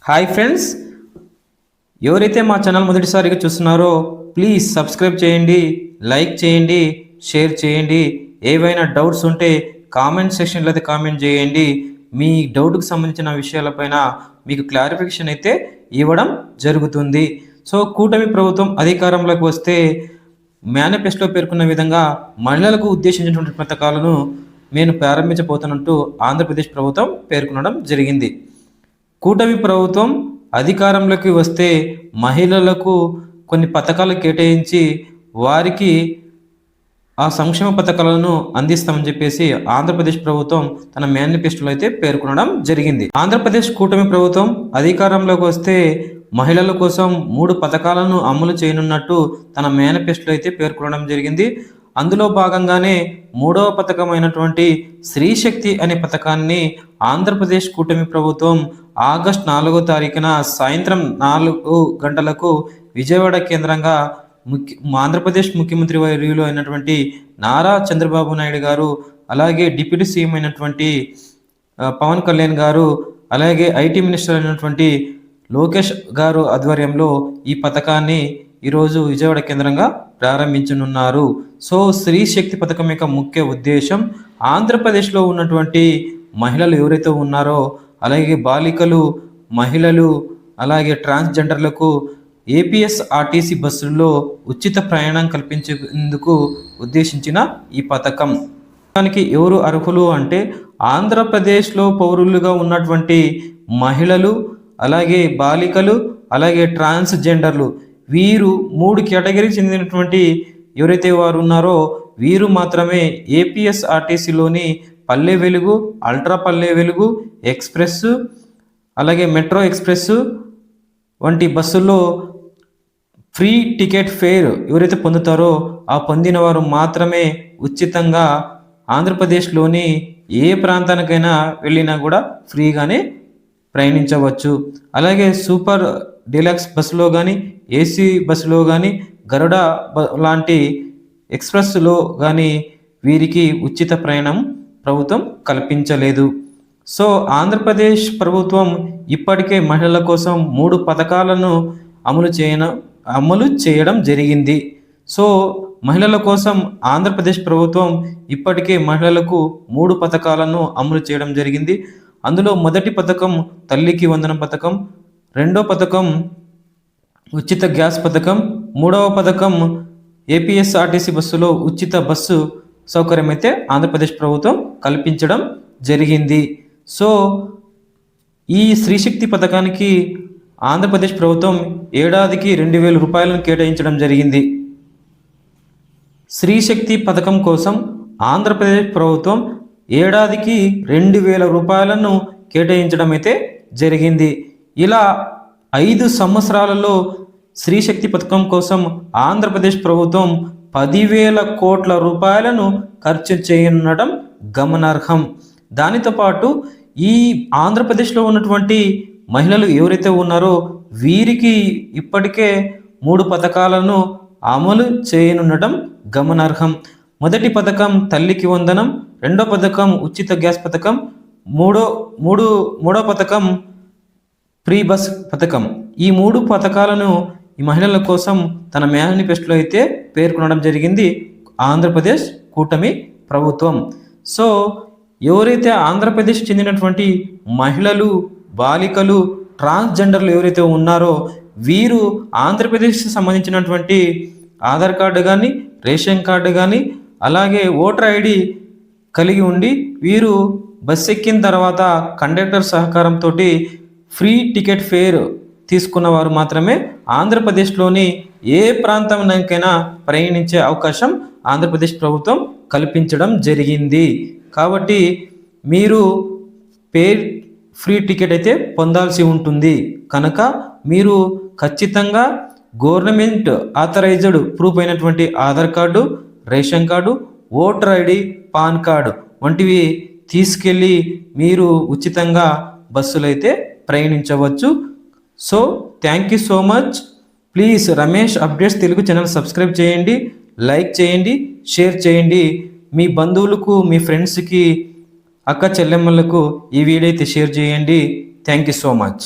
Hi friends, ఎవరైతే మా channel మొదటిసారిగా చూస్తున్నారో ప్లీజ్ సబ్స్క్రైబ్ చేయండి, లైక్ చేయండి, షేర్ చేయండి. ఏవైనా డౌట్స్ ఉంటే కామెంట్ సెక్షన్లో అయితే కామెంట్ చేయండి. మీ డౌట్కి సంబంధించిన విషయాలపైన మీకు క్లారిఫికేషన్ అయితే ఇవ్వడం జరుగుతుంది. సో కూటమి ప్రభుత్వం అధికారంలోకి వస్తే మేనిఫెస్టోలో పేర్కొన్న విధంగా మహిళలకు ఉద్దేశించినటువంటి పథకాలను నేను ప్రారంభించబోతున్నట్టు ఆంధ్రప్రదేశ్ ప్రభుత్వం పేర్కొనడం జరిగింది. కూటమి ప్రభుత్వం అధికారంలోకి వస్తే మహిళలకు కొన్ని పథకాలు కేటాయించి వారికి ఆ సంక్షేమ పథకాలను అందిస్తామని చెప్పేసి ఆంధ్రప్రదేశ్ ప్రభుత్వం తన మేనిఫెస్టోలో అయితే పేర్కొనడం జరిగింది. ఆంధ్రప్రదేశ్ కూటమి ప్రభుత్వం అధికారంలోకి వస్తే మహిళల కోసం 3 పథకాలను అమలు చేయనున్నట్టు తన మేనిఫెస్టోలో అయితే పేర్కొనడం జరిగింది. అందులో భాగంగానే 3వ పథకమైనటువంటి స్త్రీ శక్తి అనే పథకాన్ని ఆంధ్రప్రదేశ్ కూటమి ప్రభుత్వం ఆగస్టు 4వ తారీఖున సాయంత్రం 4 గంటలకు విజయవాడ కేంద్రంగా ఆంధ్రప్రదేశ్ ముఖ్యమంత్రి వర్యులు అయినటువంటి నారా చంద్రబాబు నాయుడు గారు, అలాగే డిప్యూటీ సీఎం అయినటువంటి పవన్ కళ్యాణ్ గారు, అలాగే ఐటీ మినిస్టర్ అయినటువంటి లోకేష్ గారు ఆధ్వర్యంలో ఈ పథకాన్ని ఈరోజు విజయవాడ కేంద్రంగా ప్రారంభించనున్నారు. సో స్త్రీ శక్తి పథకం యొక్క ముఖ్య ఉద్దేశం ఆంధ్రప్రదేశ్లో ఉన్నటువంటి మహిళలు ఎవరైతే ఉన్నారో, అలాగే బాలికలు, మహిళలు, అలాగే ట్రాన్స్జెండర్లకు ఏపీఎస్ఆర్టీసీ బస్సుల్లో ఉచిత ప్రయాణం కల్పించేందుకు ఉద్దేశించిన ఈ పథకం. దానికి ఎవరు అర్హులు అంటే ఆంధ్రప్రదేశ్లో పౌరులుగా ఉన్నటువంటి మహిళలు, అలాగే బాలికలు, అలాగే ట్రాన్స్జెండర్లు, వీరు 3 కేటగిరీకి చెందినటువంటి ఎవరైతే వారు ఉన్నారో వీరు మాత్రమే ఏపీఎస్ఆర్టీసీలోని పల్లె వెలుగు, అల్ట్రా పల్లె వెలుగు, ఎక్స్ప్రెస్, అలాగే మెట్రో ఎక్స్ప్రెస్ వంటి బస్సుల్లో ఫ్రీ టికెట్ ఫేర్ ఎవరైతే పొందుతారో ఆ పొందిన వారు మాత్రమే ఉచితంగా ఆంధ్రప్రదేశ్లోని ఏ ప్రాంతానికైనా వెళ్ళినా కూడా ఫ్రీగానే ప్రయాణించవచ్చు. అలాగే సూపర్ డీలక్స్ బస్సులో కానీ, ఏసీ బస్సులో కానీ, గరుడ లాంటి ఎక్స్ప్రెస్లో కానీ వీరికి ఉచిత ప్రయాణం ప్రభుత్వం కల్పించలేదు. సో ఆంధ్రప్రదేశ్ ప్రభుత్వం ఇప్పటికే మహిళల కోసం 3 పథకాలను అమలు చేయడం జరిగింది. సో మహిళల కోసం ఆంధ్రప్రదేశ్ ప్రభుత్వం ఇప్పటికే మహిళలకు 3 పథకాలను అమలు చేయడం జరిగింది. అందులో మొదటి పథకం తల్లికి వందనం పథకం, రెండో పథకం ఉచిత గ్యాస్ పథకం, 3వ పథకం ఏపీఎస్ఆర్టీసీ బస్సులో ఉచిత బస్సు సౌకర్యం అయితే ఆంధ్రప్రదేశ్ ప్రభుత్వం కల్పించడం జరిగింది. సో ఈ స్త్రీశక్తి పథకానికి ఆంధ్రప్రదేశ్ ప్రభుత్వం ఏడాదికి 2,000 రూపాయలను కేటాయించడం జరిగింది. స్త్రీశక్తి పథకం కోసం ఆంధ్రప్రదేశ్ ప్రభుత్వం ఏడాదికి 2,000 రూపాయలను కేటాయించడం అయితే జరిగింది. ఇలా 5 సంవత్సరాలలో స్త్రీశక్తి పథకం కోసం ఆంధ్రప్రదేశ్ ప్రభుత్వం 10,000 కోట్ల రూపాయలను ఖర్చు చేయనుండడం గమనార్హం. దానితో పాటు ఈ ఆంధ్రప్రదేశ్లో ఉన్నటువంటి మహిళలు ఎవరైతే ఉన్నారో వీరికి ఇప్పటికే 3 పథకాలను అమలు చేయనుండడం గమనార్హం. మొదటి పథకం తల్లికి వందనం, రెండో పథకం ఉచిత గ్యాస్ పథకం, మూడో పథకం ఫ్రీ బస్ పథకం. ఈ 3 పథకాలను ఈ మహిళల కోసం తన మేనిఫెస్టోలో అయితే పేర్కొనడం జరిగింది ఆంధ్రప్రదేశ్ కూటమి ప్రభుత్వం. సో ఎవరైతే ఆంధ్రప్రదేశ్ చెందినటువంటి మహిళలు, బాలికలు, ట్రాన్స్జెండర్లు ఎవరైతే ఉన్నారో వీరు ఆంధ్రప్రదేశ్కి సంబంధించినటువంటి ఆధార్ కార్డు కానీ, రేషన్ కార్డు కానీ, అలాగే ఓటర్ ఐడి కలిగి ఉండి వీరు బస్సు ఎక్కిన తర్వాత కండక్టర్ సహకారంతో ఫ్రీ టికెట్ ఫేర్ తీసుకున్న వారు మాత్రమే ఆంధ్రప్రదేశ్లోని ఏ ప్రాంతానికైనా ప్రయాణించే అవకాశం ఆంధ్రప్రదేశ్ ప్రభుత్వం కల్పించడం జరిగింది. కాబట్టి మీరు ఫ్రీ టికెట్ అయితే పొందాల్సి ఉంటుంది. కనుక మీరు ఖచ్చితంగా గవర్నమెంట్ ఆథరైజ్డ్ ప్రూఫ్ అయినటువంటి Aadhaar card, ration card, voter ID, pan card వంటివి తీసుకెళ్ళి మీరు ఉచితంగా బస్సులు అయితే ప్రయాణించవచ్చు. So thank you so much. Please Ramesh updates Telugu channel subscribe చేయండి, లైక్ చేయండి, షేర్ చేయండి. మీ బంధువులకు, మీ ఫ్రెండ్స్కి, అక్క చెల్లెమ్మలకు ఈ వీడియో అయితే షేర్ చేయండి. Thank you so much.